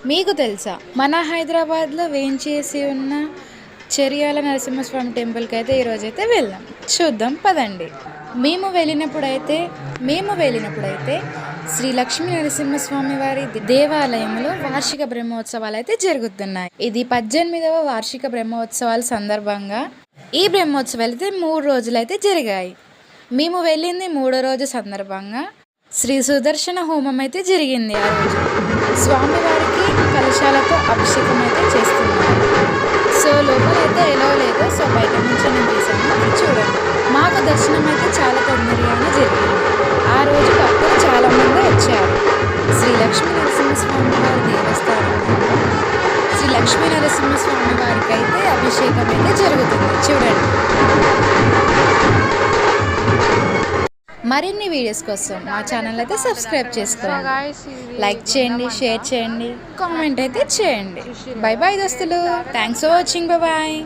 మీకు తెలుసా మన హైదరాబాద్లో వేంచేసి ఉన్న చెరియాల నరసింహస్వామి టెంపుల్కి అయితే ఈరోజైతే వెళ్దాం. చూద్దాం పదండి. మేము వెళ్ళినప్పుడైతే శ్రీ లక్ష్మీ నరసింహస్వామి వారి దేవాలయంలో వార్షిక బ్రహ్మోత్సవాలు అయితే జరుగుతున్నాయి. ఇది 18వ వార్షిక బ్రహ్మోత్సవాల సందర్భంగా ఈ బ్రహ్మోత్సవాలు అయితే 3 రోజులైతే జరిగాయి. మేము వెళ్ళింది 3వ రోజు సందర్భంగా శ్రీ సుదర్శన హోమం అయితే జరిగింది. ఆ రోజు స్వామివారికి కలశాలతో అభిషేకం అయితే చేస్తున్నారు. సో లోపలైతే ఎలా లేదో సో బయట నుంచి నేను తీసాను, మీరు చూడండి. మాకు దర్శనం అయితే చాలా తొందరగానే జరిగింది. ఆ రోజు భక్తులు చాలామంది వచ్చారు. శ్రీ లక్ష్మీ నరసింహస్వామి వారి దేవస్థానంలో శ్రీ లక్ష్మీ నరసింహస్వామి వారికి అయితే అభిషేకం అయితే జరుగుతుంది. చూడండి. మరిన్ని వీడియోస్ కోసం మా ఛానల్ అయితే సబ్స్క్రైబ్ చేసుకోండి, లైక్ చేయండి, షేర్ చేయండి, కామెంట్ అయితే చేయండి. బై బాయ్ దోస్తులు. Thanks for watching. బాయ్.